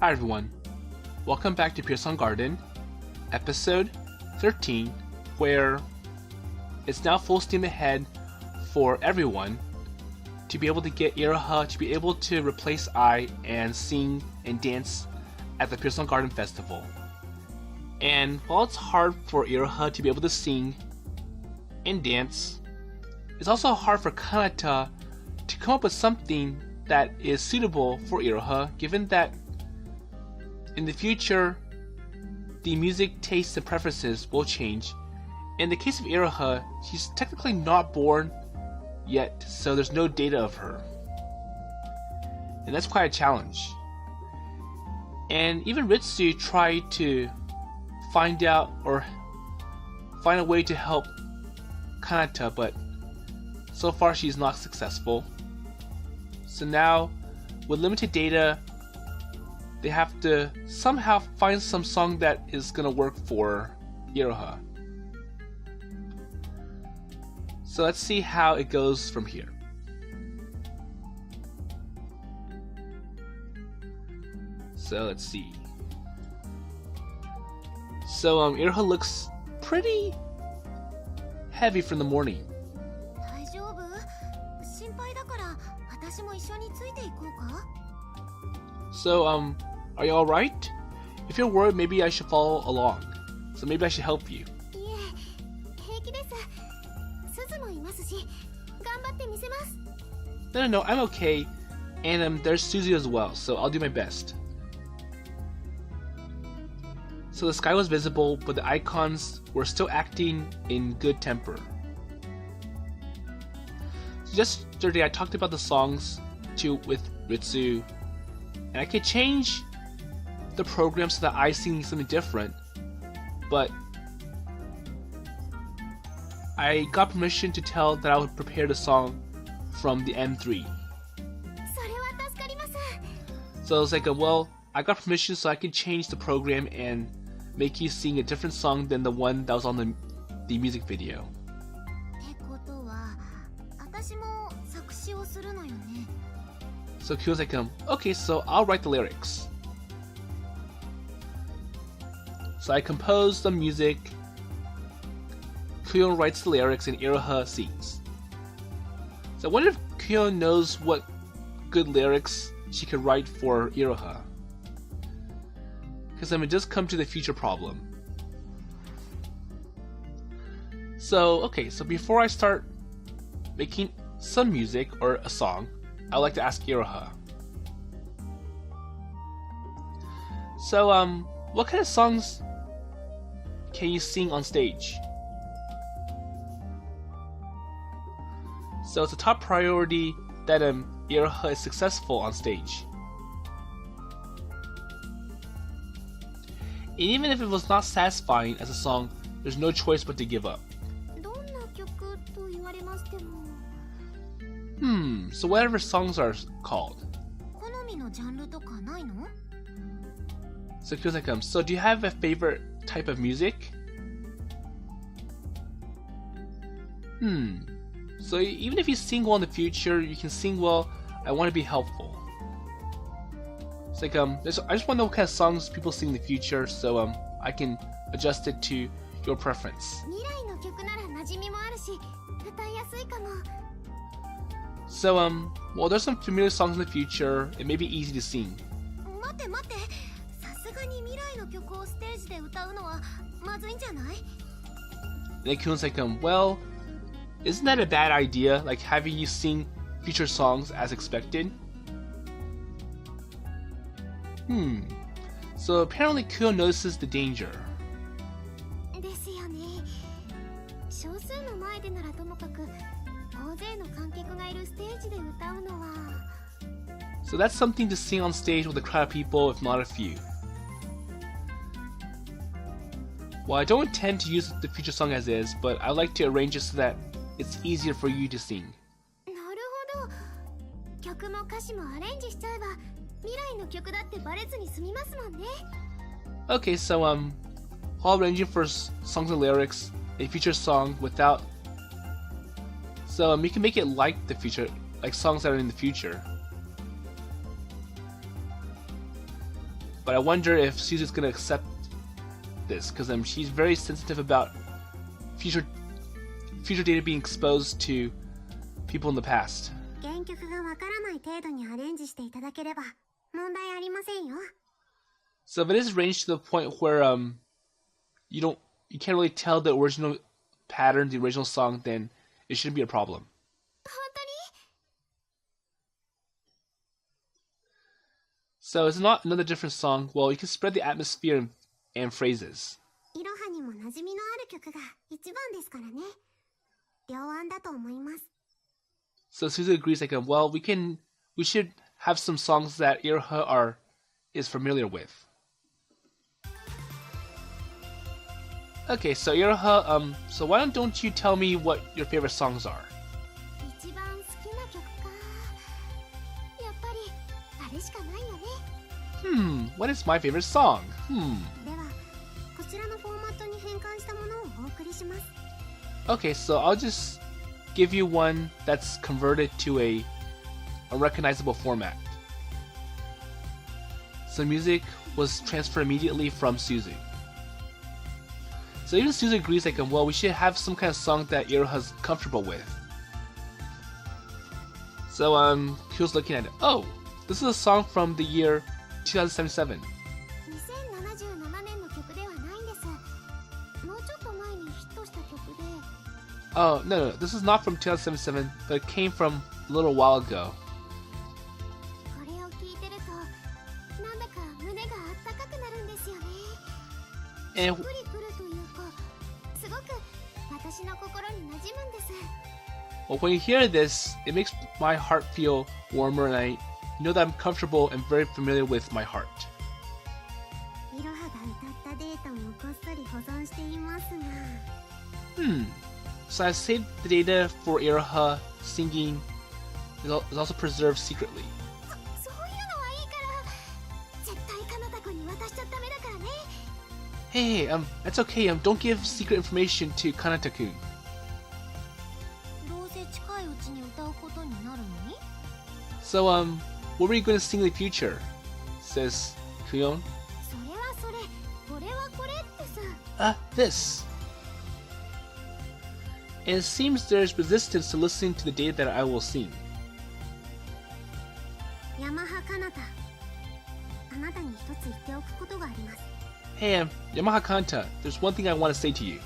Hi everyone, welcome back to Pure Song Garden, episode 13, where it's now full steam ahead for everyone to be able to get Iroha to be able to replace Ai and sing and dance at the Pure Song Garden Festival. And while it's hard for Iroha to be able to sing and dance, it's also hard for Kanata to come up with something that is suitable for Iroha, given that in the future, the music tastes and preferences will change. In the case of Iroha, she's technically not born yet, so there's no data of her. And that's quite a challenge. And even Ritsu tried to find out or find a way to help Kanata, but so far she's not successful. So now, with limited data, they have to somehow find some song that is gonna work for Iroha. So let's see how it goes from here. So let's see. So Iroha looks pretty heavy from the morning. So are you alright? If you're worried, maybe I should follow along. So maybe I should help you. No, I'm okay. And there's Suzu as well, so I'll do my best. So the sky was visible, but the icons were still acting in good temper. So yesterday I talked about the songs with Ritsu, and I could change the program so that I sing something different, but I got permission to tell that I would prepare the song from the M3. So I was like, well, I got permission so I can change the program and make you sing a different song than the one that was on the music video. So Kuon's like, okay, so I'll write the lyrics. So I compose the music, Kuon writes the lyrics, and Iroha sings. So I wonder if Kuon knows what good lyrics she could write for Iroha. Because it just come to the future problem. So, okay, so before I start making some music or a song, I would like to ask Iroha. So, what kind of songs can you sing on stage? So it's a top priority that Iroha is successful on stage. And even if it was not satisfying as a song, there's no choice but to give up. So whatever songs are called. So Kuon's like, so do you have a favorite type of music? So even if you sing well in the future, you can sing well, I want to be helpful. It's like, I just want to know what kind of songs people sing in the future, so I can adjust it to your preference. So well, there's some familiar songs in the future, it may be easy to sing. And then Kuon's like, well, isn't that a bad idea, like having you sing future songs as expected? So apparently Kuon notices the danger. So that's something to sing on stage with a crowd of people, if not a few. Well, I don't intend to use the future song as is, but I like to arrange it so that it's easier for you to sing. Okay, so while arranging for songs and lyrics, a future song without, so you can make it like the future, like songs that are in the future. but I wonder if Suzu's gonna accept this, because she's very sensitive about future data being exposed to people in the past. So if it is arranged to the point where you can't really tell the original pattern, the original song, then it shouldn't be a problem. So it's not another different song. Well, you can spread the atmosphere and phrases. So Suzu agrees, like, well, we should have some songs that Iroha is familiar with. Okay, so Iroha, so why don't you tell me what your favorite songs are? What is my favorite song? Okay, so I'll just give you one that's converted to a recognizable format. So music was transferred immediately from Suzu. So even Suzu agrees, like, well, we should have some kind of song that Iroha's comfortable with. So he was looking at it. Oh, this is a song from the year 2077. Oh, no, this is not from 2077, but it came from a little while ago. And well, when you hear this, it makes my heart feel warmer, and I know that I'm comfortable and very familiar with my heart. So I've saved the data for Iroha singing is also preserved secretly. Hey, that's okay, don't give secret information to Kanata-kun. So, what were you going to sing in the future? Says Kuon. This. And it seems there's resistance to listening to the data that I will sing. Hey, Yamaha Kanata, there's one thing I want to say to you.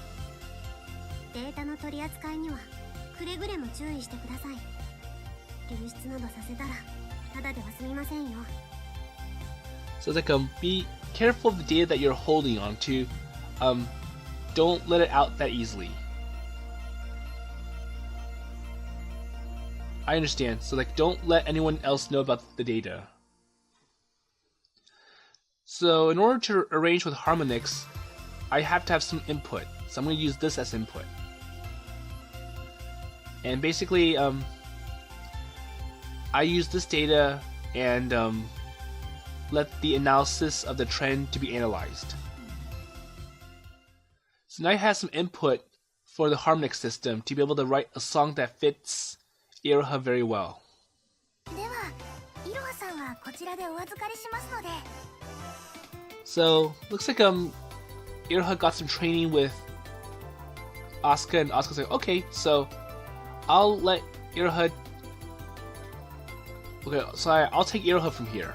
So it's like, be careful of the data that you're holding on to. Don't let it out that easily. I understand. So like, don't let anyone else know about the data. So in order to arrange with Harmonix, I have to have some input. So I'm going to use this as input. And basically, I use this data and let the analysis of the trend to be analyzed. So now I have some input for the Harmonix system to be able to write a song that fits Iroha very well. So looks like Iroha got some training with Asuka, and Asuka's like, okay, so I'll let Iroha. Okay, so I'll take Iroha from here.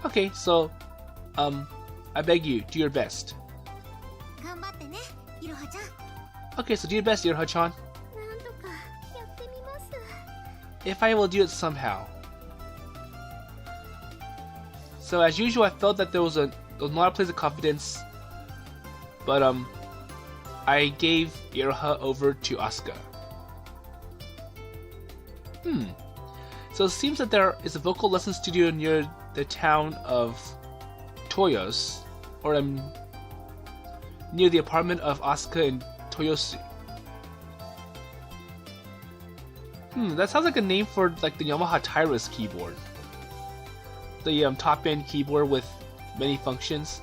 Okay, so I beg you, do your best. Okay, so do your best, Iroha-chan. If I will do it somehow. So as usual, I felt that there was not a place of confidence, but I gave Iroha over to Asuka. So it seems that there is a vocal lesson studio near the town of Toyos, or near the apartment of Asuka in Toyosu. That sounds like a name for like the Yamaha Tyrus keyboard. The top-end keyboard with many functions.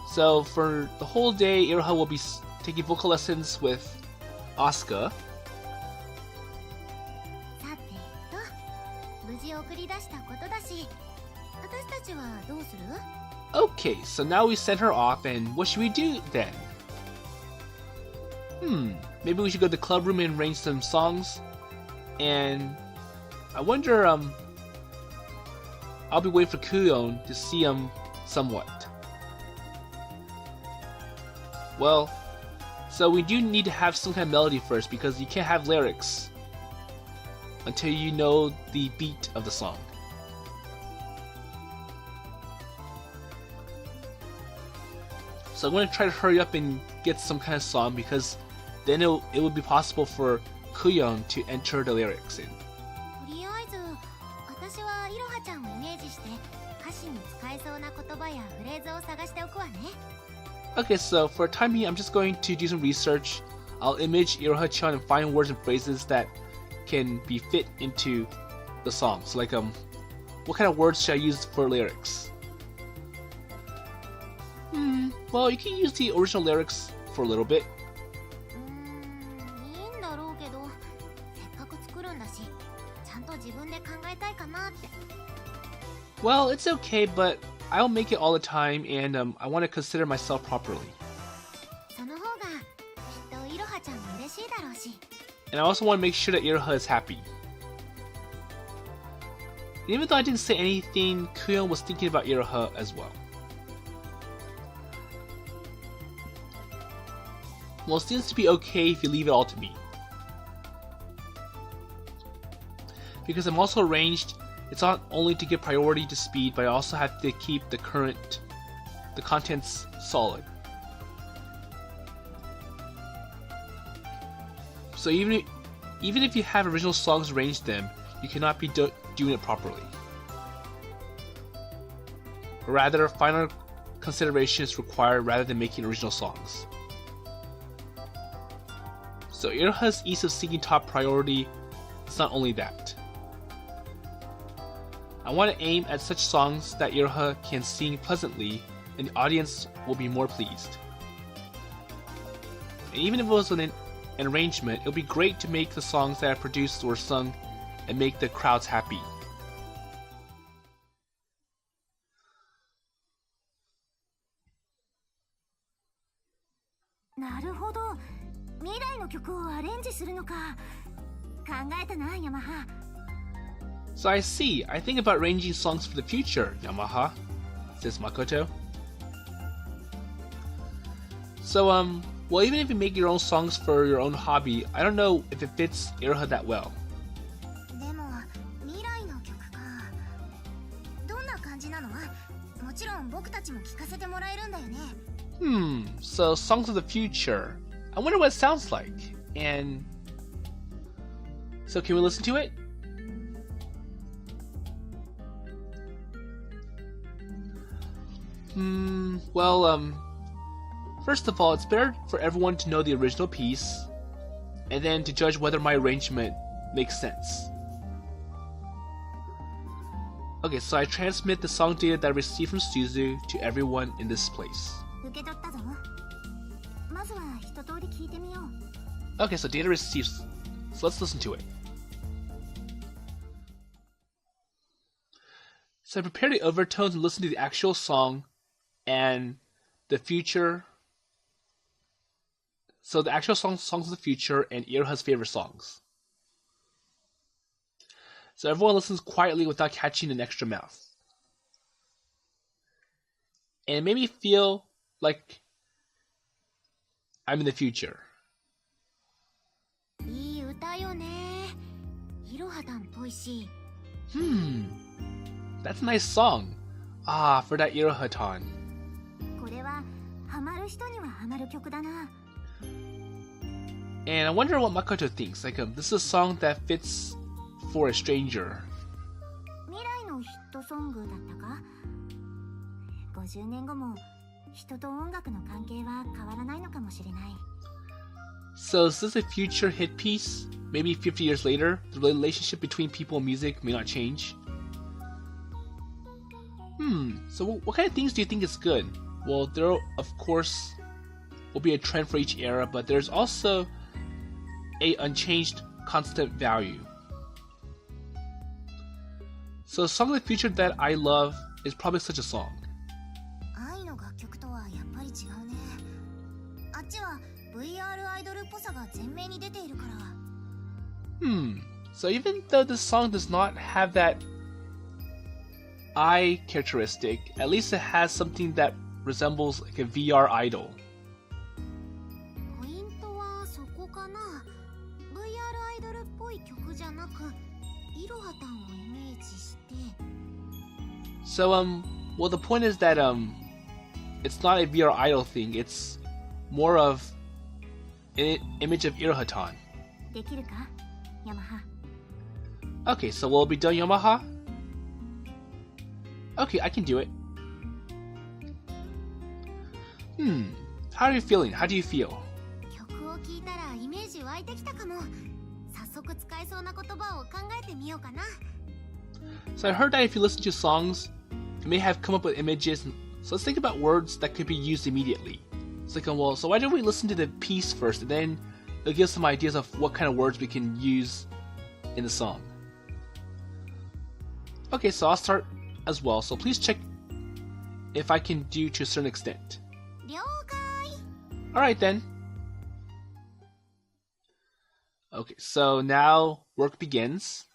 So for the whole day, Iroha will be taking vocal lessons with ち送り出したことだし、私たちはどうする? Okay, so now we send her off, and what should we do then? Maybe we should go to the club room and arrange some songs. And I wonder, I'll be waiting for Kuon to see him somewhat. Well, so we do need to have some kind of melody first, because you can't have lyrics until you know the beat of the song. So I'm going to try to hurry up and get some kind of song, because then it would be possible for Kuon to enter the lyrics in. とりあえず、私はイロハちゃんをイメージして歌詞に使えそうな言葉やフレーズを探しておくわね。Okay, so for a time being, I'm just going to do some research. I'll image Iroha-chan and find words and phrases that can be fit into the song. So like, what kind of words should I use for lyrics? Well, you can use the original lyrics for a little bit. いいんだろうけど、せっかく作るんだし、ちゃんと自分で考えたいかなって。Well, it's okay, but I'll make it all the time, and I want to consider myself properly. その方がきっとイロハちゃんも嬉しいだろうし。And I also want to make sure that Iroha is happy. And even though I didn't say anything, Kuon was thinking about Iroha as well. Well, it seems to be okay if you leave it all to me. Because I'm also arranged, it's not only to give priority to speed, but I also have to keep the contents solid. So even if you have original songs arranged them, you cannot be doing it properly. Rather, final consideration is required rather than making original songs. So Iroha's ease of singing top priority is not only that. I want to aim at such songs that Iroha can sing pleasantly and the audience will be more pleased. And even if it was an arrangement, it would be great to make the songs that I produced or sung and make the crowds happy. So I see. I think about arranging songs for the future, Yamaha, says Makoto. So, well, even if you make your own songs for your own hobby, I don't know if it fits Iroha that well. So songs of the future. I wonder what it sounds like. And so can we listen to it? Well, first of all, it's better for everyone to know the original piece, and then to judge whether my arrangement makes sense. Okay, so I transmit the song data that I received from Suzu to everyone in this place. Okay, so data received, so let's listen to it. So I prepared the overtones and listened to the actual song and the future. So the actual songs of the future and Iroha's favorite songs. So everyone listens quietly without catching an extra mouth. And it made me feel like I'm in the future. That's a nice song. Ah, for that Iroha-tan. And I wonder what Makoto thinks. Like, this is a song that fits for a stranger. So is this a future hit piece? Maybe 50 years later, the relationship between people and music may not change. So what kind of things do you think is good? Well, there of course will be a trend for each era, but there's also a unchanged constant value. So a song of the future that I love is probably such a song. 愛の楽曲とはやっぱり違うね。あっちは VR アイドルっぽさが前面に出ているから。So even though this song does not have that eye characteristic, at least it has something that resembles like a VR idol. ポイントはそこかな。VR アイドルっぽい曲じゃなく、イロハタンをイメージして。So well the point is that it's not a VR idol thing, it's more of an image of Iroha-tan. できるか、ヤマハ。Okay, so will it be done, Yamaha? Okay, I can do it. How are you feeling? How do you feel? 曲を聴いたらイメージ湧いてきたかも。早速使えそうな言葉を考えてみようかな。So I heard that if you listen to songs, you may have come up with images. So let's think about words that could be used immediately. It's like, well, so why don't we listen to the piece first, and then it'll give us some ideas of what kind of words we can use in the song. Okay, so I'll start as well. So please check if I can do to a certain extent. 了解。 Alright then. Okay, so now work begins.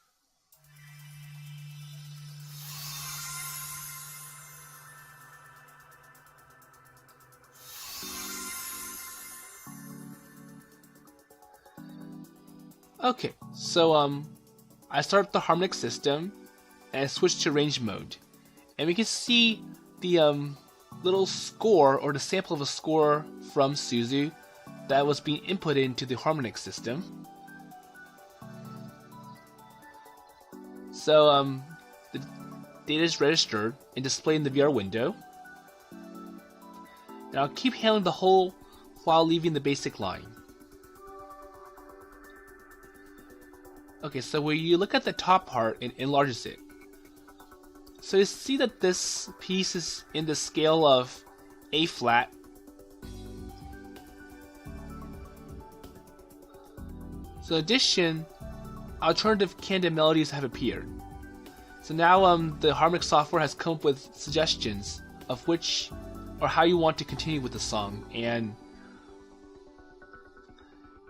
Okay, so I start the Harmonix system and I switch to range mode, and we can see the little score or the sample of a score from Suzu that was being inputted into the Harmonix system. So the data is registered and displayed in the VR window, and I'll keep handling the whole while leaving the basic line. Okay, so when you look at the top part, it enlarges it. So you see that this piece is in the scale of A flat. So in addition, alternative candid melodies have appeared. So now the Harmonix software has come up with suggestions of which or how you want to continue with the song, and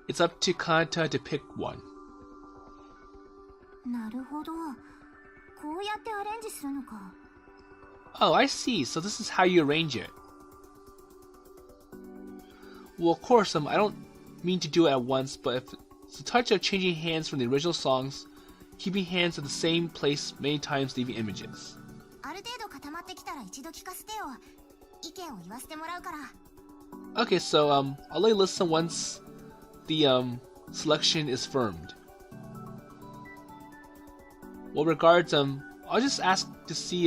it's up to Kanata to pick one. なるほど。こうやってアレンジするのか。Oh, I see. So this is how you arrange it. Well, of course, I don't mean to do it at once, but if it's a touch of changing hands from the original songs, keeping hands at the same place many times, leaving images. ある程度固まってきたら一度聞かせてよ。意見を言わせてもらうから。Okay, so I'll let you listen once the selection is firmed. Well, regards, I'll just ask to see,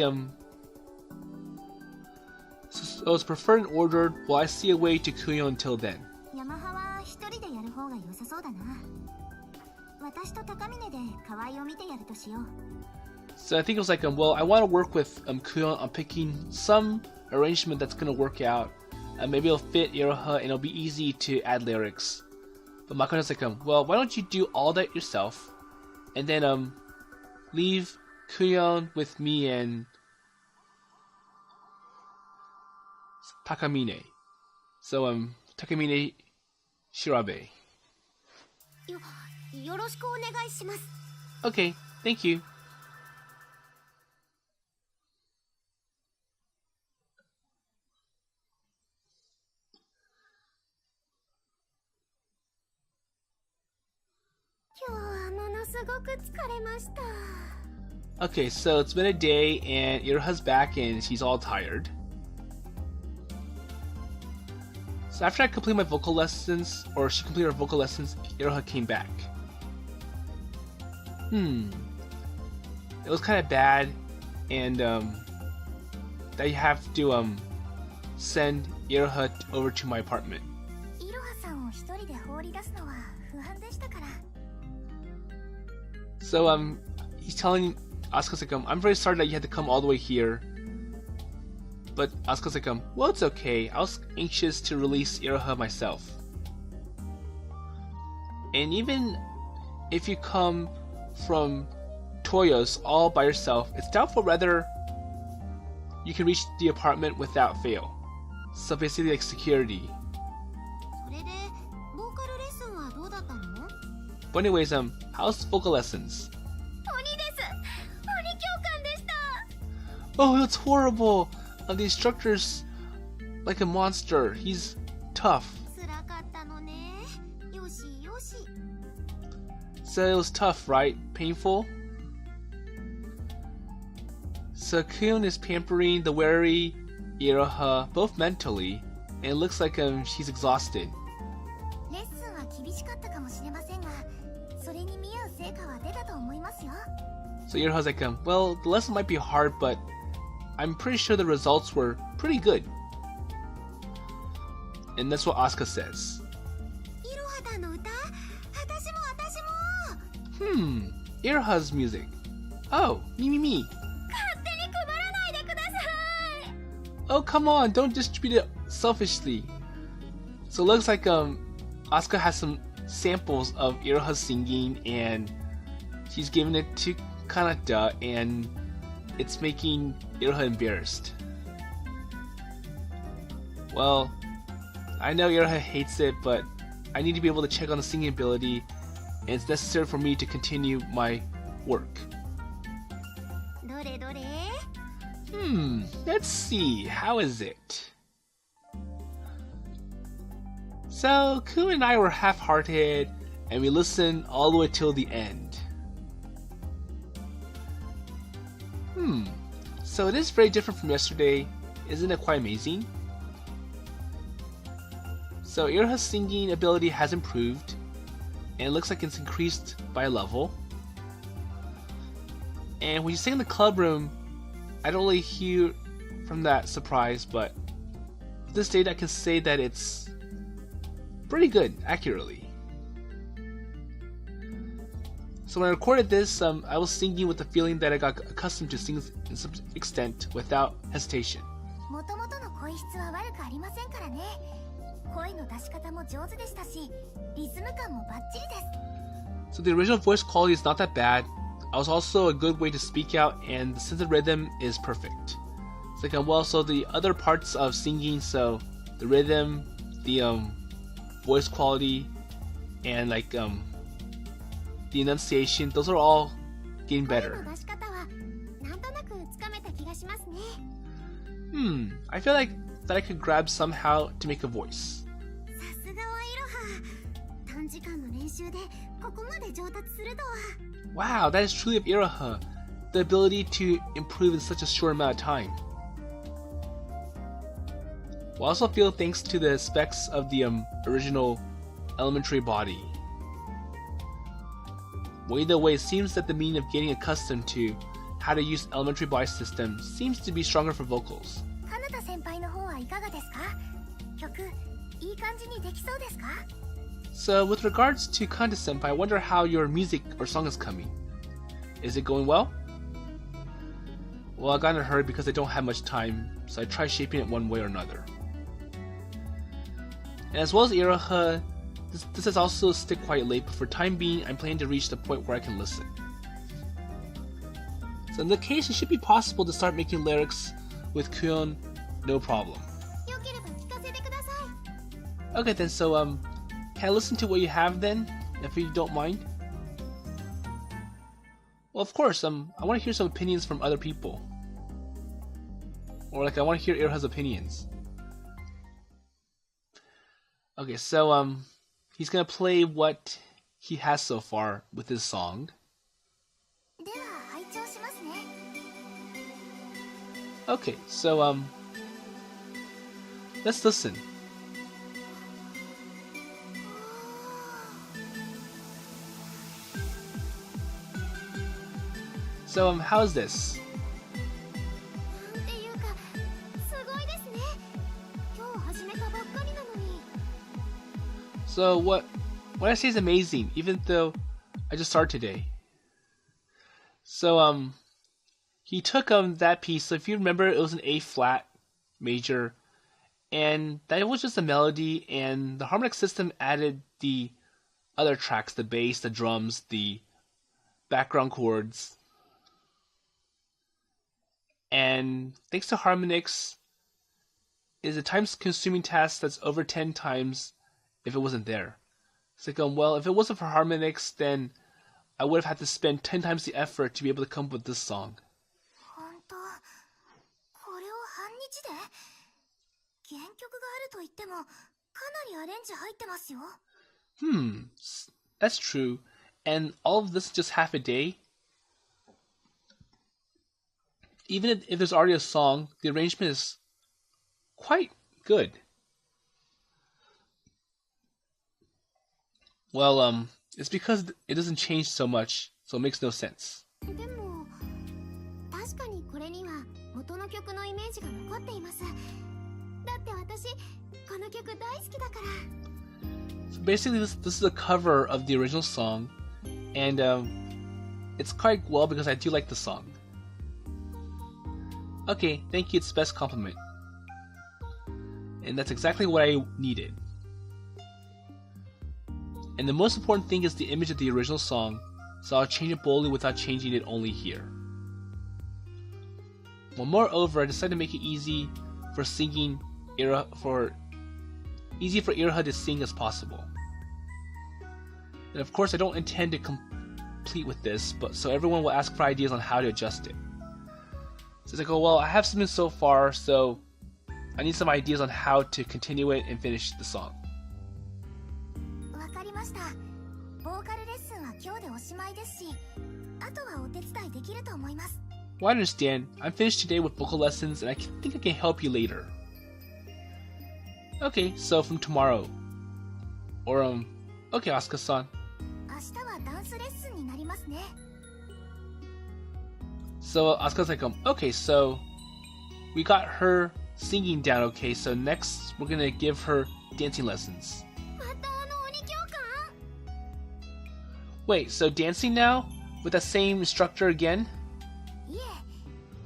so it's preferred and ordered, while I see a way to Kuon until then. ヤマハは一人でやる方が良さそうだな。私と高峰で河合を見てやるとしよう。So I think it was like, well, I want to work with Kuon on picking some arrangement that's going to work out. Maybe it'll fit Iroha and it'll be easy to add lyrics. But Makoto's like, well, why don't you do all that yourself, and then, leave Kuon with me and Takamine. So, Takamine Shirabe. よろしくお願いします。 Okay, thank you. Okay, so it's been a day and Iroha's back and she's all tired. So after I completed my vocal lessons, or she completed her vocal lessons, Iroha came back. It was kind of bad, and that you have to send Iroha over to my apartment. イロハさんを一人で放り出すのは不安でしたから。 So he's telling Asuka's like, I'm very sorry that you had to come all the way here. But Asuka's like, well, it's okay. I was anxious to release Iroha myself. And even if you come from Toyos all by yourself, it's doubtful whether you can reach the apartment without fail. So basically like security. それでボーカルレッスンはどうだったの？ But anyways, how's vocal lessons? 鬼です。鬼教官でした。 Oh, that's horrible! The instructor's like a monster. He's tough. 辛かったのね。よしよし。 So it was tough, right? Painful? So Kuon is pampering the wary Iroha, both mentally, and it looks like she's exhausted. レッスンは厳しかったかもしれませんが、それに見合う成果は出たと思いますよ。 So Iroha's like, well, the lesson might be hard, but I'm pretty sure the results were pretty good. And that's what Asuka says. いろはたの歌、私も。Iroha's music. Oh, me. 勝手に配らないでください。 Oh, come on, don't distribute it selfishly. So it looks like Asuka has some samples of Iroha's singing and she's giving it to Kanata and it's making Iroha embarrassed. Well, I know Iroha hates it, but I need to be able to check on the singing ability and it's necessary for me to continue my work. どれどれ？ Let's see, how is it? So, Kuon and I were half-hearted, and we listened all the way till the end. So it is very different from yesterday, isn't it quite amazing? So Iroha's singing ability has improved, and it looks like it's increased by a level. And when you sing in the club room, I don't really hear from that surprise, but at this date I can say that it's pretty good, accurately. So when I recorded this, I was singing with the feeling that I got accustomed to singing in some extent without hesitation. もともとの声質は悪くありませんからね。声の出し方も上手でしたし、リズム感もバッチリです。 So the original voice quality is not that bad. I was also a good way to speak out, and the sense of rhythm is perfect. It's like well, so the other parts of singing, so the rhythm, the voice quality, and like the enunciation, those are all getting 声 better. の出し方はなんとなくつかめた気がしますね。 I feel like that I could grab somehow to make a voice. さすがはイロハ。短時間の練習でここまで上達するとは。 Wow, that is truly of Iroha, the ability to improve in such a short amount of time. Well, I also feel thanks to the specs of the original elementary body. Well, either way, it seems that the meaning of getting accustomed to how to use elementary body system seems to be stronger for vocals. カナタ先輩の方はいかがですか？曲いい感じにできそうですか？ So, with regards to Kanata Senpai, I wonder how your music or song is coming. Is it going well? Well, I got in a hurry because I don't have much time, so I try shaping it one way or another. And as well as Iroha, this is also still quite late, but for time being, I'm planning to reach the point where I can listen. So in the case, it should be possible to start making lyrics with Kuon, no problem. よければ聞かせてください。 Okay then, so can I listen to what you have then, if you don't mind? Well, of course, I want to hear some opinions from other people. Or like I want to hear Iroha's opinions. Okay, so he's gonna play what he has so far with his song. では拝聴しますね。 Okay, so let's listen. So how's this? なんていうかすごいですね。今日始めたばっかりなのに。 So what I say is amazing, even though I just started today. So he took that piece. So if you remember, it was an A flat major, and that was just a melody. And the Harmonix system added the other tracks, the bass, the drums, the background chords. and thanks to Harmonix, is a time-consuming task that's over 10 times if it wasn't there. It's like, well, if it wasn't for Harmonix, then I would have had to spend 10 times the effort to be able to come up with this song. 本当、これを半日で？原曲があると言っても、かなりアレンジ入ってますよ。That's true. And all of this is just half a day? Even if there's already a song, the arrangement is quite good. Well, it's because it doesn't change so much, so it makes no sense. でも、確かにこれには元の曲のイメージが残っています。だって私、この曲大好きだから。So basically, this is a cover of the original song, and it's quite well because I do like the song. Okay, thank you, it's the best compliment. And that's exactly what I needed. And the most important thing is the image of the original song, so I'll change it boldly without changing it only here. Well, moreover, I decided to make it easy for Iroha to sing as possible. And of course, I don't intend to complete with this, but so everyone will ask for ideas on how to adjust it. So it's like, oh well, I have something so far, so I need some ideas on how to continue it and finish the song. わかりました。ボーカルレッスンは今日でおしまいですし、あとはお手伝いできると思います。Well, I understand. I'm finished today with vocal lessons, and I think I can help you later. Okay, so from tomorrow. Or, okay, Asuka-san. 明日はダンスレッスンになりますね。So Asuka's like, okay, so we got her singing down, okay, so next we're gonna give her dancing lessons. また鬼教官？ Wait, so dancing now? With that same instructor again? いえ、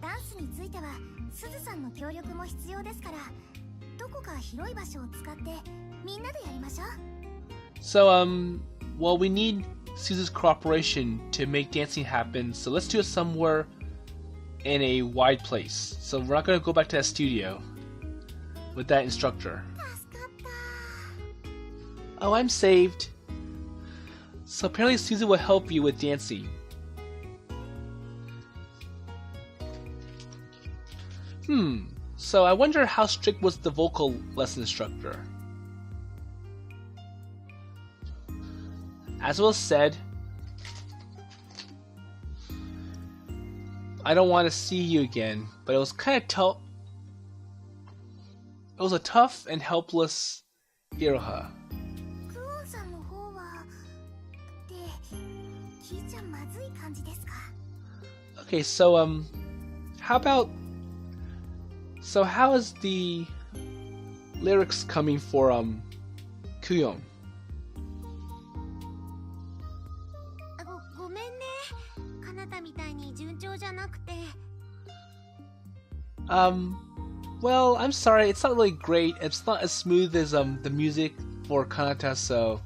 ダンスについてはすずさんの協力も必要ですから、どこか広い場所を使ってみんなでやりましょう。So, well, we need Suzu's cooperation to make dancing happen, so let's do it somewhere in a wide place. So we're not going to go back to that studio with that instructor. 助かった。 Oh, I'm saved. So apparently Suzu will help you with dancing. So I wonder how strict was the vocal lesson instructor. As was said, I don't want to see you again, but it was kind of tough. It was a tough and helpless Iroha. クオンさんの方はって聞いちゃまずい感じですか？ Okay, so how is the lyrics coming for Kuon? ごめんね。かなたみたいに順調じゃなくて。Well, I'm sorry, it's not really great. It's not as smooth as the music for Kanata, so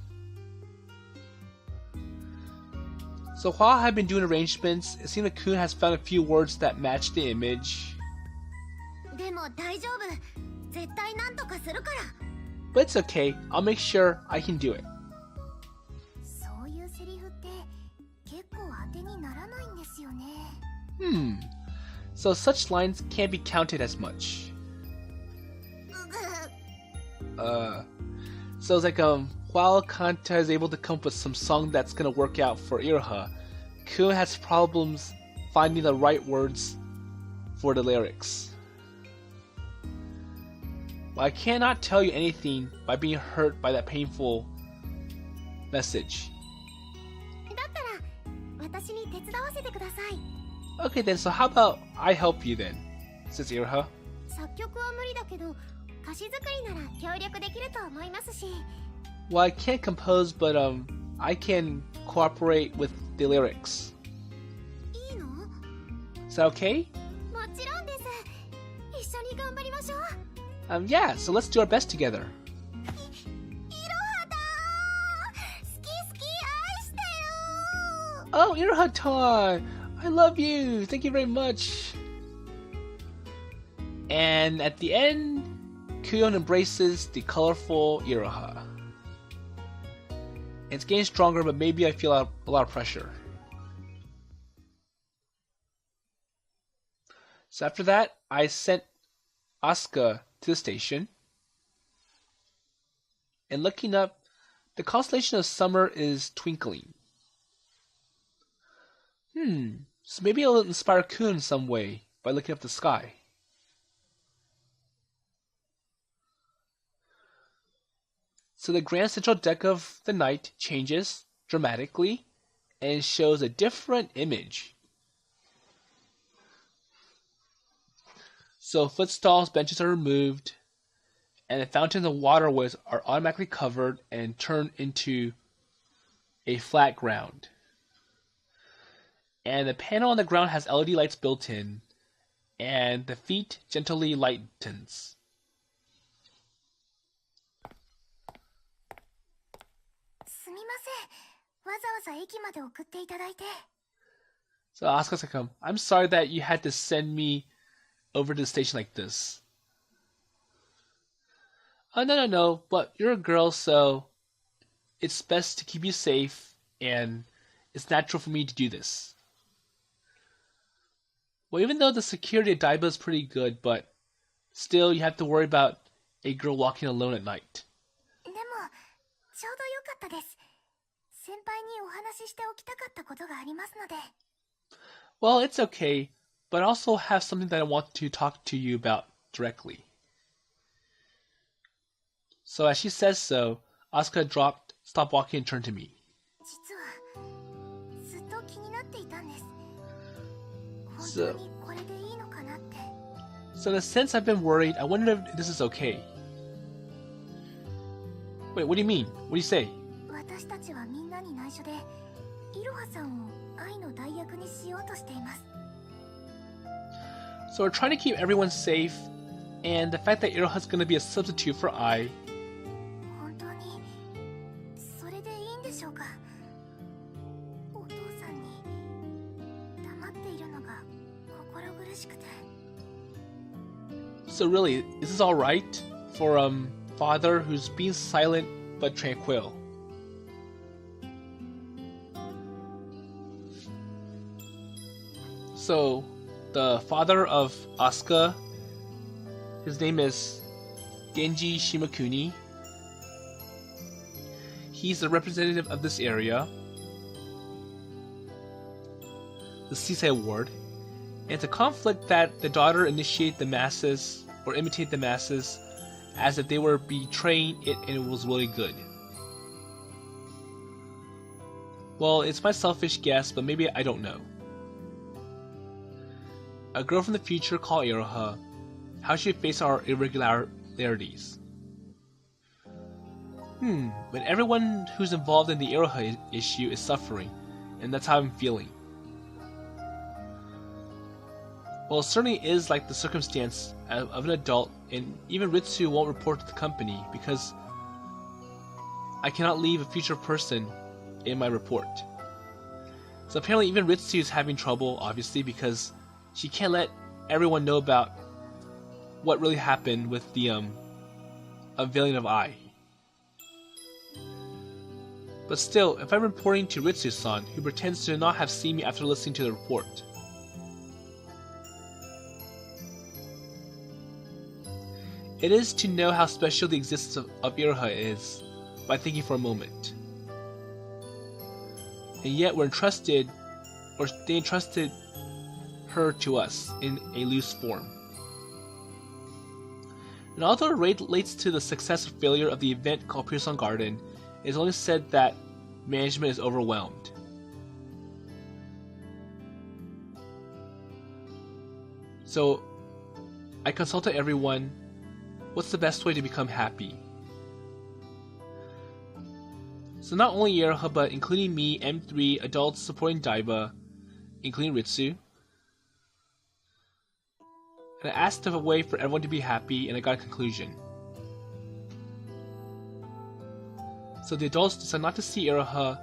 while I've been doing arrangements, it seems like Kuon has found a few words that match the image. でも大丈夫。絶対なんとかするから。But it's okay. I'll make sure I can do it. そういうセリフって結構当てにならないんですよね。So such lines can't be counted as much. So it's like while Kanta is able to come up with some song that's gonna work out for Iroha, Kuon has problems finding the right words for the lyrics. Well, I cannot tell you anything by being hurt by that painful message. だったら私に手伝わせてください。Okay then, so how about I help you then, says Iroha. 作曲は無理だけど、歌詞作りなら協力できると思いますし。Well, I can't compose, but I can cooperate with the lyrics. いいの？ Is that okay? もちろんです。一緒に頑張りましょう。Yeah, so let's do our best together. いろはだー。好き好き愛してよ。Oh, Iroha-tan! I love you! Thank you very much! And at the end, Kuon embraces the colorful Iroha. It's getting stronger, but maybe I feel a lot of pressure. So after that, I sent Asuka to the station. And looking up, the constellation of summer is twinkling. So maybe I'll inspire Kuon in some way by looking up the sky. So the grand central deck of the night changes dramatically and shows a different image. So footstalls, benches are removed, and the fountains and waterways are automatically covered and turned into a flat ground. And the panel on the ground has LED lights built in, and the feet gently lightens. So Asuka's like, I'm sorry that you had to send me over to the station like this. Oh, no, but you're a girl, so it's best to keep you safe, and it's natural for me to do this. Well, even though the security at Daiba is pretty good, but still you have to worry about a girl walking alone at night. Well, it's okay, but I also have something that I want to talk to you about directly. So as she says so, Asuka stopped walking and turned to me. So in a sense, I've been worried. I wonder if this is okay. Wait, what do you mean? What do you say? So we're trying to keep everyone safe, and the fact that Iroha's going to be a substitute for Ai. So really, is this alright for father who's being silent but tranquil? So the father of Asuka, his name is Genji Shimakuni. He's the representative of this area, the Seaside Ward. And it's a conflict that the daughter initiate the masses or imitate the masses as if they were betraying it and it was really good. Well, it's my selfish guess, but maybe I don't know. A girl from the future called Iroha. How should we face our irregularities? When everyone who's involved in the Iroha issue is suffering, and that's how I'm feeling. Well, it certainly is like the circumstance of an adult, and even Ritsu won't report to the company because I cannot leave a future person in my report. So apparently even Ritsu is having trouble, obviously, because she can't let everyone know about what really happened with the unveiling of Ai. But still, if I'm reporting to Ritsu-san, who pretends to not have seen me after listening to the report, it is to know how special the existence of Iroha is by thinking for a moment. And yet they entrusted her to us in a loose form. And although it relates to the success or failure of the event called Pier Sound Garden, it is only said that management is overwhelmed. So I consulted everyone. What's the best way to become happy? So not only Iroha, but including me, M3, adults supporting Daiba, including Ritsu. And I asked of a way for everyone to be happy, and I got a conclusion. So the adults decide not to see Iroha,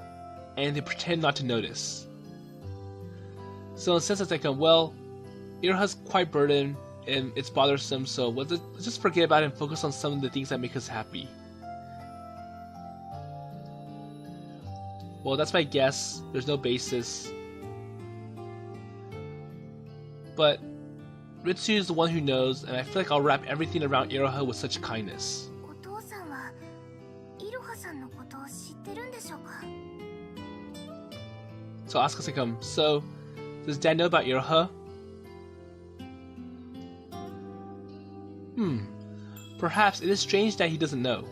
and they pretend not to notice. So in a sense, it's like, well, Iroha's quite burdened, and it's bothersome, so let's just forget about it and focus on some of the things that make us happy. Well, that's my guess. There's no basis. But Ritsu is the one who knows, and I feel like I'll wrap everything around Iroha with such kindness. So Asuka's like, so does Dad know about Iroha? Perhaps it is strange that he doesn't know.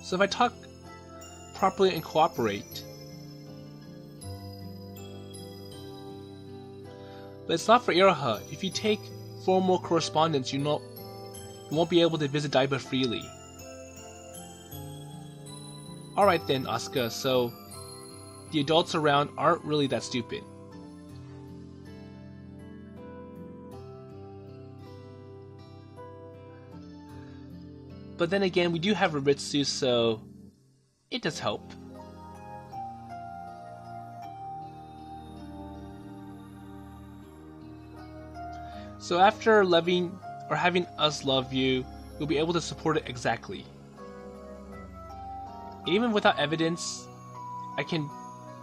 So if I talk properly and cooperate. But it's not for Iroha. If you take formal correspondence, you won't be able to visit Daiba freely. Alright then, Asuka, so the adults around aren't really that stupid. But then again, we do have Ritsu, so it does help. So after loving or having us love you, you'll be able to support it exactly. Even without evidence, I can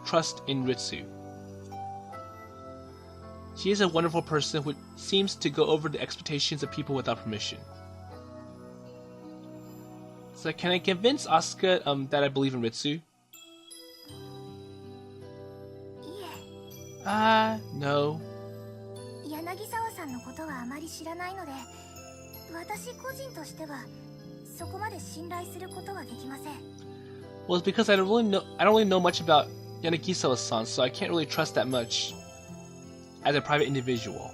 trust in Ritsu. She is a wonderful person who seems to go over the expectations of people without permission. So can I convince Asuka that I believe in Ritsu? No. Well, it's because I don't really know much about Yanagisawa-san, so I can't really trust that much as a private individual.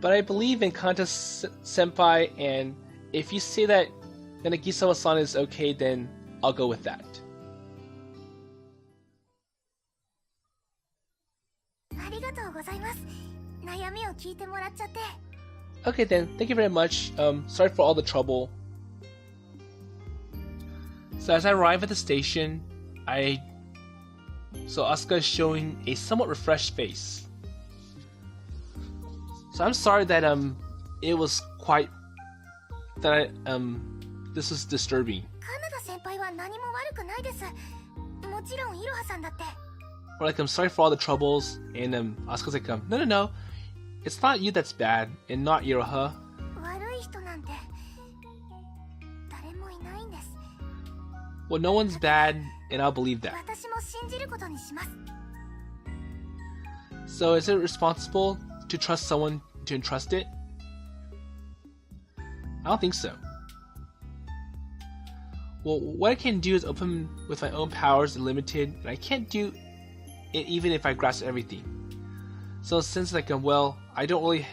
But I believe in Kanata-senpai, and if you say that Yanagisawa-san is okay, then I'll go with that. Okay then, thank you very much. Sorry for all the trouble. So as I arrive at the station, So Asuka is showing a somewhat refreshed face. So I'm sorry that it was quite this is disturbing. Or like, I'm sorry for all the troubles, and Asuka's like, no, it's not you that's bad, and not Iroha. Well, no one's bad, and I'll believe that. So is it responsible to trust someone to entrust it? I don't think so. Well, what I can do is open with my own powers and limited, but I can't do it even if I grasp everything. So since I don't really...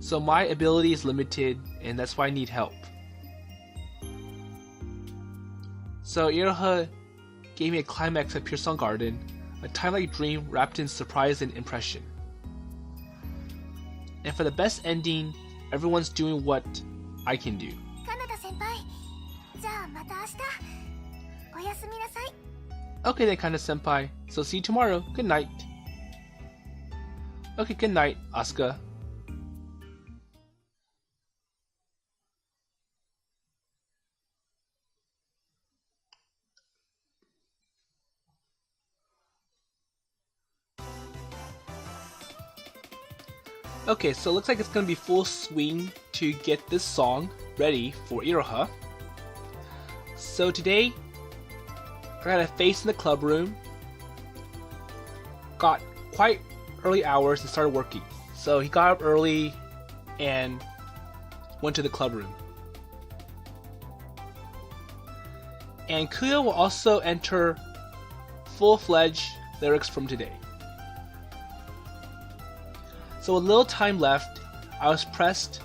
So my ability is limited, and that's why I need help. So Iroha gave me a climax at Pure Song Garden, a time-like dream wrapped in surprise and impression. And for the best ending, everyone's doing what I can do. Okay then, Kanata-senpai. So see you tomorrow. Good night. Okay, good night, Asuka. Okay, so it looks like it's gonna be full swing to get this song ready for Iroha. So today, I got a face in the club room. Got quite early hours and started working. So he got up early and went to the club room. And Kuya will also enter full-fledged lyrics from today. So with little time left, I was pressed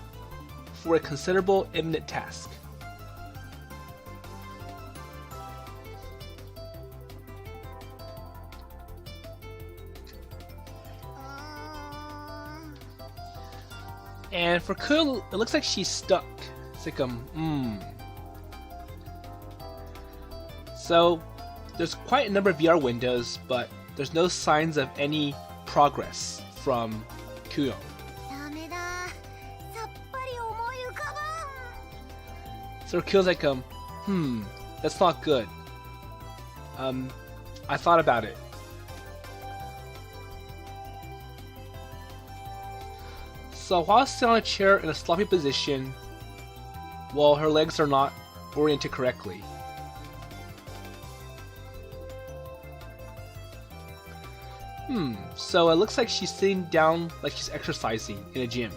for a considerable imminent task. And for Kuya, it looks like she's stuck. It's like, So there's quite a number of VR windows, but there's no signs of any progress from Kuon. ダメだ。さっぱり思い浮かばん。 So Kuon's like, that's not good. I thought about it. So while sitting on a chair in a sloppy position, well, her legs are not oriented correctly. So it looks like she's sitting down like she's exercising in a gym.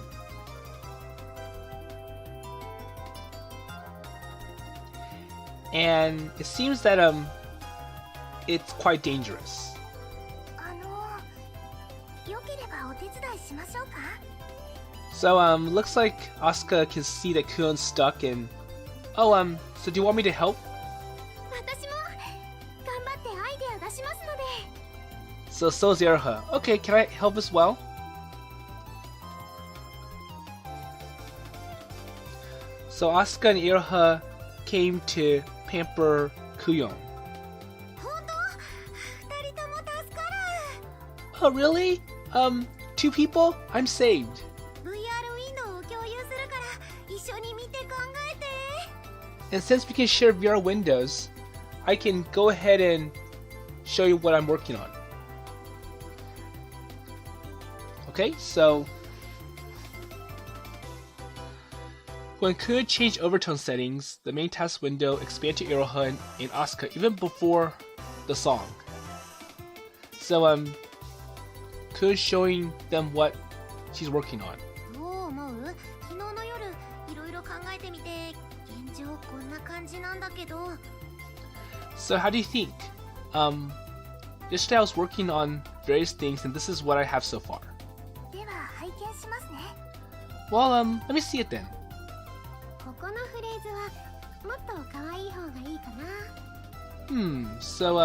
And it seems that it's quite dangerous. よければお手伝いしましょうか? So looks like Asuka can see that Kuon's stuck and so do you want me to help? 私も頑張ってアイデア出しますので. So is Iroha. Okay, can I help as well? So Asuka and Iroha came to pamper Kuon. 本当? 二人とも助かる. Oh really? Two people? I'm saved. VR ウィンドウを共有するから一緒に見て考えて. And since we can share VR windows, I can go ahead and show you what I'm working on. Okay, so when Kuon changed overtone settings, the main task window expanded to Iroha and Asuka even before the song. So Kuon's showing them what she's working on. どう思う? 昨日の夜いろいろ考えてみて現状こんな感じなんだけど. So how do you think? Yesterday I was working on various things and this is what I have so far. では拝見しますね. Well, let me see it then. ここのフレーズはもっと可愛い方がいいかな. So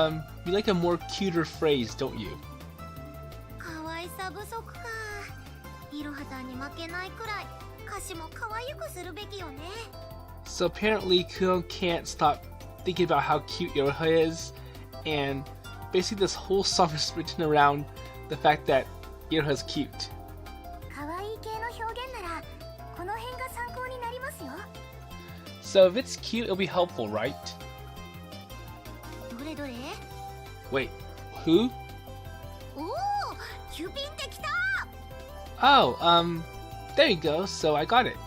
you like a more cuter phrase, don't you? 可愛さ不足か. いろはたんに負けないくらい歌詞も可愛くするべきよね. So apparently Kuon can't stop thinking about how cute Iroha is, and basically this whole song is written around the fact that Iroha is cute. 可愛い系の表現ならこの辺が参考になりますよ. So if it's cute, it'll be helpful, right? どれどれ? Wait, who? おお, キュピンってきた. Oh, there you go, so I got it.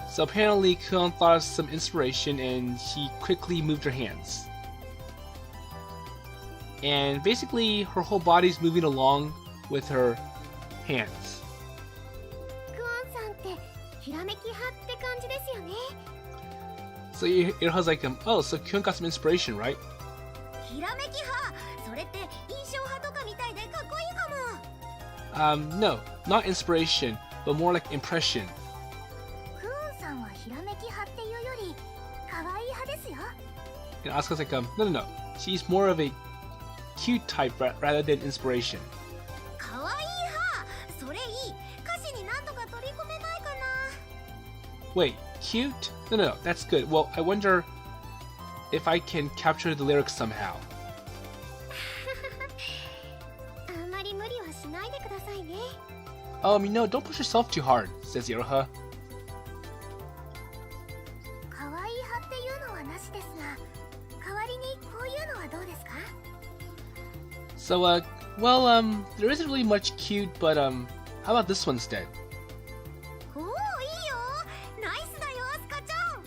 So apparently Kuon thought of some inspiration and she quickly moved her hands. And basically her whole body's moving along with her hands. クオンさんってひらめき派って感じですよね. So Iroha's like, oh, so Kuon got some inspiration, right? ひらめき派? それって印象派とかみたいでかっこいいかも. No, not inspiration, but more like impression. クオンさんはひらめき派っていうより可愛い派ですよ. And Asuka's like, no. She's more of a cute type rather than inspiration. 可愛い派? それいい. 歌詞になんとか取り込めないかな. Wait, cute? No, that's good. Well, I wonder if I can capture the lyrics somehow. あんまり無理はしないでくださいね. Don't push yourself too hard, says Iroha. 可愛い派っていうのはなしですが、代わりにこういうのはどうですか? So, there isn't really much cute, but, how about this one instead? おお、いいよ. ナイスだよ、アスカちゃん.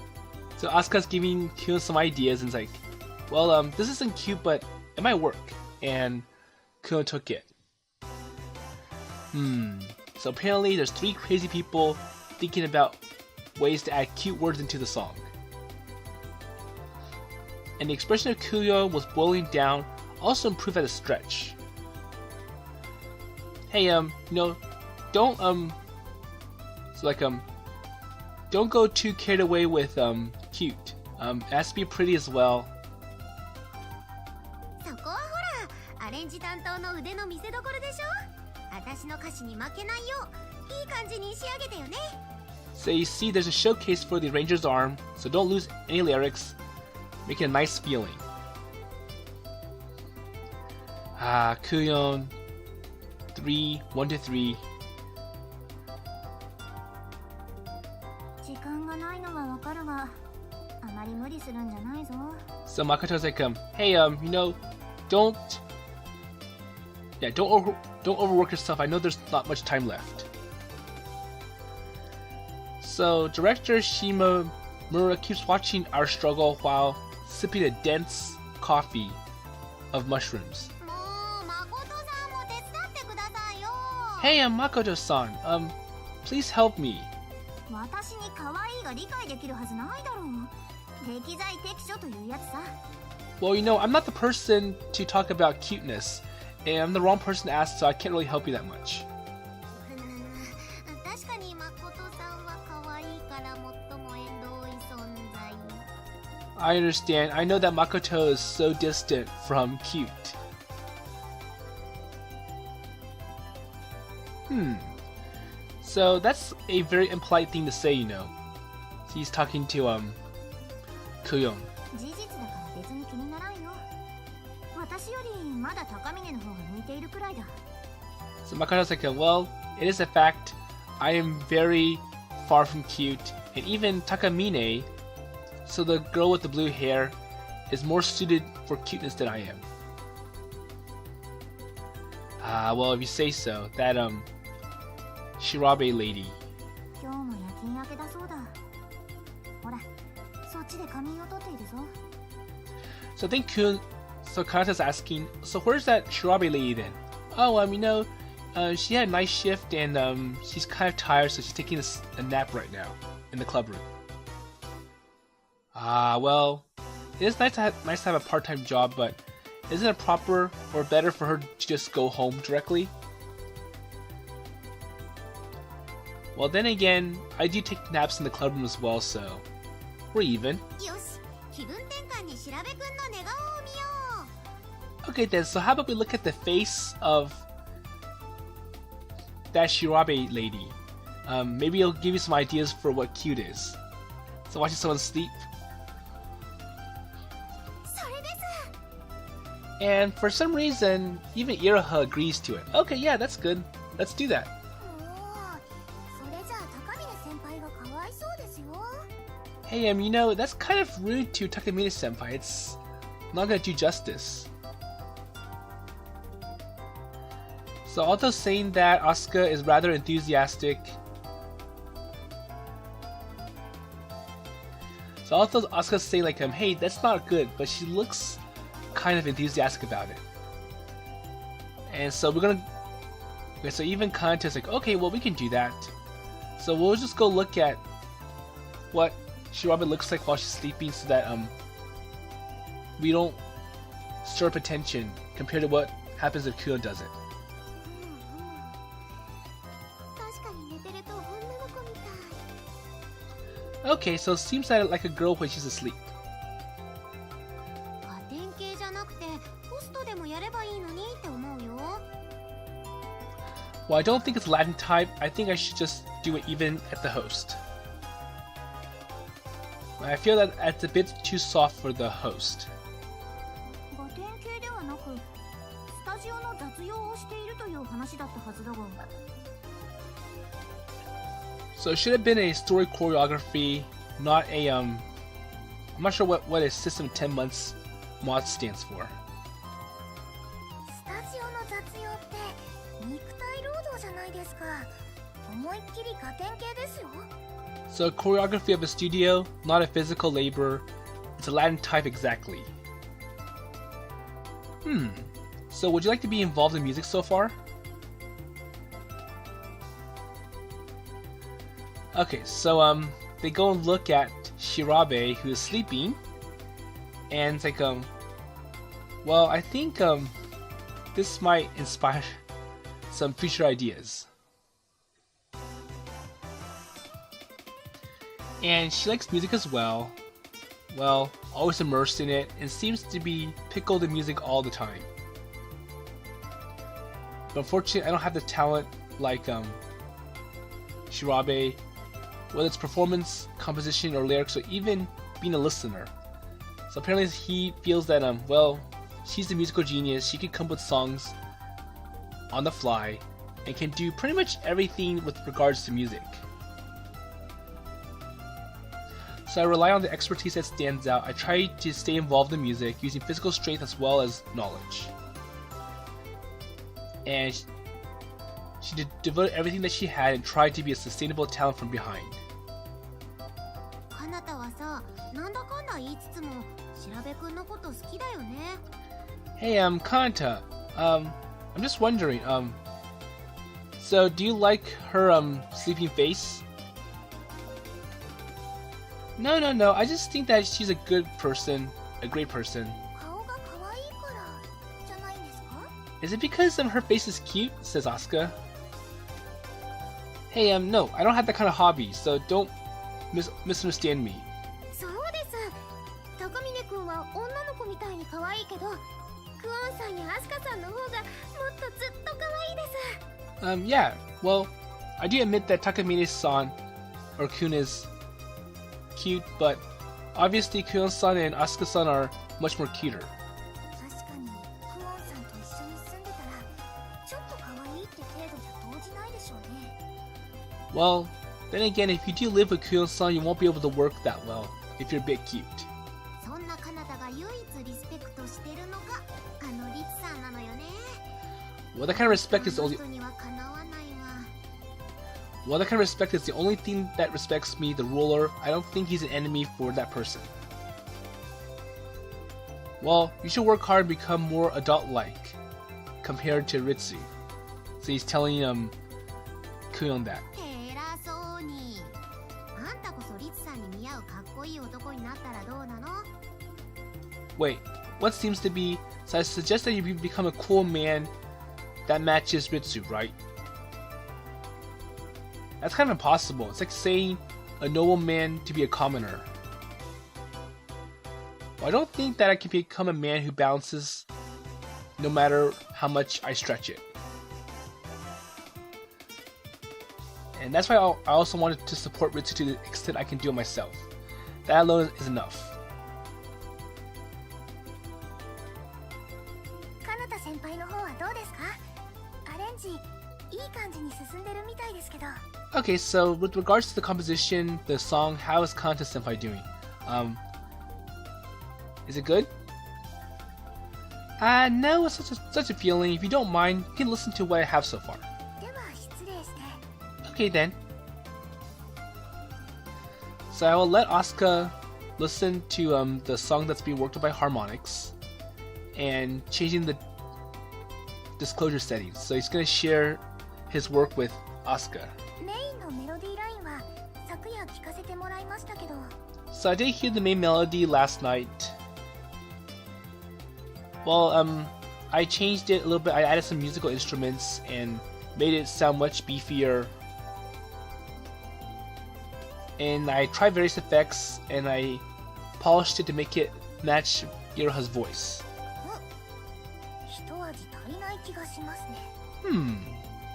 So Asuka's giving Kuon some ideas and it's like, well, this isn't cute, but it might work. And Kuon took it. So apparently there's 3 crazy people thinking about ways to add cute words into the song. And the expression of Kuon was boiling down also improved at a stretch. Hey, don't, don't go too carried away with, cute. It has to be pretty as well. そこはほら、アレンジ担当の腕の見せ所でしょ? 私の歌詞に負けないよう、いい感じに仕上げてよね. So you see there's a showcase for the Ranger's arm, so don't lose any lyrics. Make it a nice feeling. Kuon, 3, 1 to 3. 時間がないのはわかるが、あまり無理するんじゃないぞ。 So Makoto's like, hey, you know, don't overwork yourself. I know there's not much time left. So director Shimamura keeps watching our struggle while sipping a dense coffee of mushrooms. もう誠さんも手伝ってくださいよ。 Hey, Makoto-san, please help me. 私に可愛いが理解できるはずないだろう。適材適所というやつさ。 Well, you know, I'm not the person to talk about cuteness, and I'm the wrong person to ask, so I can't really help you that much. 確かに誠さんは可愛いから最も縁遠い存在。 I understand. I know that Makoto is so distant from cute. So that's a very impolite thing to say, you know. He's talking to Kuon. 事実だから別に気にならんよ。私よりまだ高峰の方が向いているくらいだ。 So Makoto's like, well, it is a fact. I am very far from cute, and even Takamine, so the girl with the blue hair, is more suited for cuteness than I am. Well, if you say so. That Shirabe lady. 今日も夜勤明けだそうだ。ほら、そっちで仮眠をとっているぞ。 So I think Kanata's asking, so where's that Shirabe lady then? Oh, you know, she had a nice shift and she's kind of tired, so she's taking a nap right now in the club room. Well, it is nice to have a part-time job, but isn't it proper or better for her to just go home directly? Well, then again, I do take naps in the club room as well, so we're even. よし、気分転換に調べくんの寝顔を見よう。 Okay then, so how about we look at the face of that Shirabe lady? Maybe it'll give you some ideas for what cute is. So watching someone sleep. それです。 And for some reason, even Iroha agrees to it. Okay, yeah, that's good. Let's do that. それじゃあ高峰先輩がかわいそうですよ。 Hey, you know, that's kind of rude to Takamine-senpai. It's not gonna do justice. So although saying that Asuka is rather enthusiastic, so although Asuka's saying like hey, that's not good, but she looks kind of enthusiastic about it. And so we're gonna, okay, so even Kanata's like, okay, well we can do that. So we'll just go look at what Shirabe looks like while she's sleeping, so that we don't stir up attention compared to what happens if Kuon does it. 確かに寝てると女の子みたい。 Okay, so it seems like a girl when she's asleep. 加点系じゃなくてホストでもやればいいのにって思うよ。 Well, I don't think it's Latin type. I think I should just do it even at the host. I feel that it's a bit too soft for the host. 加点系ではなくスタジオの雑用をしているという話だったはずだが。 So it should have been a story choreography, not a I'm not sure what a system 10 months mod stands for. スタジオの雑用って肉体労働じゃないですか。思いっきり加点系ですよ。 So choreography of a studio, not a physical labor. It's a Latin type exactly. So would you like to be involved in music so far? Okay, so they go and look at Shirabe, who is sleeping, and it's like well, I think this might inspire some future ideas. And she likes music as well. Well, always immersed in it, and seems to be pickled in music all the time. But unfortunately, I don't have the talent like Shirabe whether it's performance, composition, or lyrics, or even being a listener. So apparently he feels that, well, she's a musical genius, she can come up with songs on the fly, and can do pretty much everything with regards to music. So I rely on the expertise that stands out. I try to stay involved in music, using physical strength as well as knowledge. And she devoted everything that she had and tried to be a sustainable talent from behind. Hey, Kanata, I'm just wondering, so do you like her, sleeping face? No, I just think that she's a good person, a great person. Is it because her face is cute? Says Asuka. Hey, no, I don't have that kind of hobby, so don't misunderstand me. Yeah, well, I do admit that Takamine-san, or Kun, is cute, but obviously Kuon-san and Asuka-san are much more cuter. Well, then again, if you do live with Kuon-san, you won't be able to work that well if you're a bit cute. Well, that kind of respect is the only thing that respects me, the ruler. I don't think he's an enemy for that person. Well, you should work hard and become more adult-like compared to Ritsu. So he's telling Kuon that. Wait, what seems to be... So I suggest that you become a cool man that matches Ritsu, right? That's kind of impossible. It's like saying a noble man to be a commoner. Well, I don't think that I can become a man who balances no matter how much I stretch it. And that's why I also wanted to support Ritsu to the extent I can do it myself. That alone is enough. Okay, so with regards to the composition, the song, how is Kanata senpai doing? Is it good? No, it's such a feeling. If you don't mind, you can listen to what I have so far. Okay then. So I will let Asuka listen to the song that's being worked on by Harmonix and changing the disclosure settings. So he's gonna share his work with Asuka. So I did hear the main melody last night. Well, I changed it a little bit. I added some musical instruments and made it sound much beefier. And I tried various effects and I polished it to make it match Iroha's voice.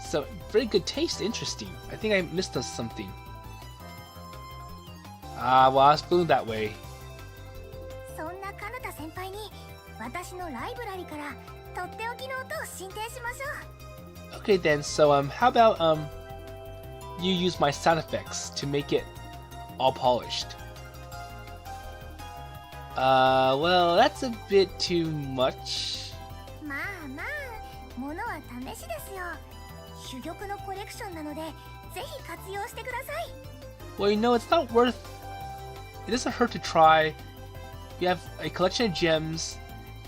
So very good taste, interesting. I think I missed something. Well, I was feeling that way. Okay then, so how about you use my sound effects to make it all polished? Well, that's a bit too much. Well, you know, it's not worth... It doesn't hurt to try. You have a collection of gems,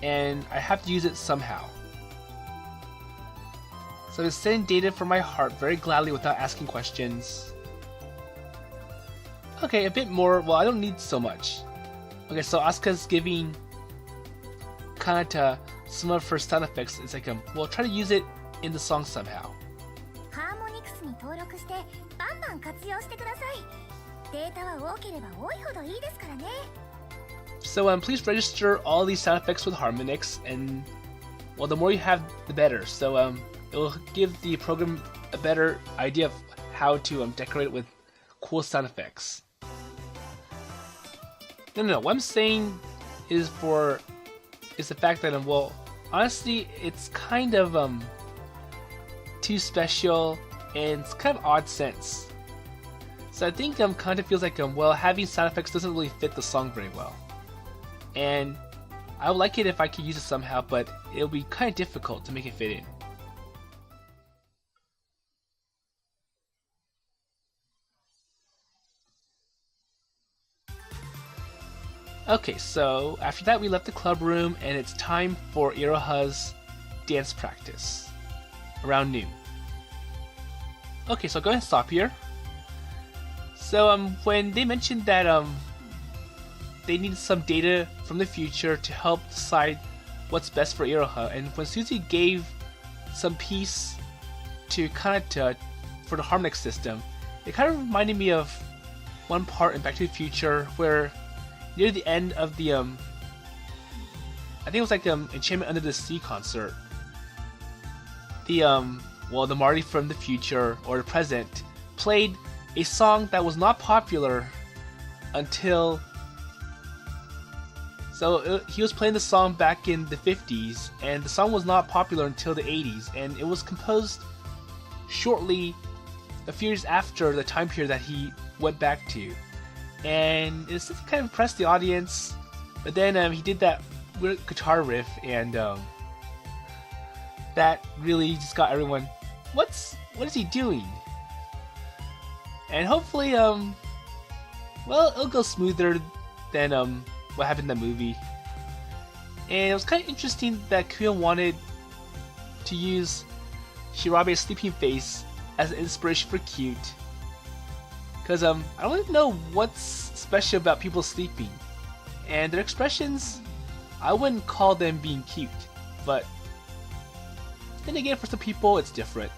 and I have to use it somehow. So I'm sending data from my heart very gladly without asking questions. Okay, a bit more. Well, I don't need so much. Okay, so Asuka's giving Kanata some of her sound effects. It's like, well, try to use it in the song somehow. So please register all these sound effects with Harmonix, and well, the more you have, the better. So it will give the program a better idea of how to decorate it with cool sound effects. No. What I'm saying is the fact that well, honestly, it's kind of too special and it's kind of odd sense. So I think kind of feels like well, having sound effects doesn't really fit the song very well. And I would like it if I could use it somehow, but it'll be kind of difficult to make it fit in. Okay, so after that we left the club room and it's time for Iroha's dance practice around noon. Okay, so go ahead and stop here. So when they mentioned that they needed some data from the future to help decide what's best for Iroha, and when Suzu gave some piece to Kanata for the Harmonix system, it kind of reminded me of one part in Back to the Future where near the end of the I think it was like the Enchantment Under the Sea concert, the the Marty from the future or the present played a song that was not popular until he was playing the song back in the 50s, and the song was not popular until the 80s, and it was composed shortly a few years after the time period that he went back to. And it kind of impressed the audience, but then he did that weird guitar riff, and that really just got everyone, what is he doing? And hopefully well, it'll go smoother than what happened in the movie. And it was kind of interesting that Kuon wanted to use Shirabe's sleeping face as an inspiration for cute. Because I don't even know what's special about people sleeping. And their expressions, I wouldn't call them being cute. But then again, for some people, it's different.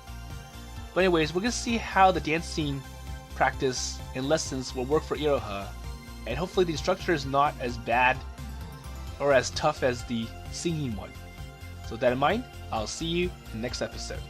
But anyways, we're going to see how the dancing practice and lessons will work for Iroha. And hopefully the instructor is not as bad or as tough as the singing one. So with that in mind, I'll see you in the next episode.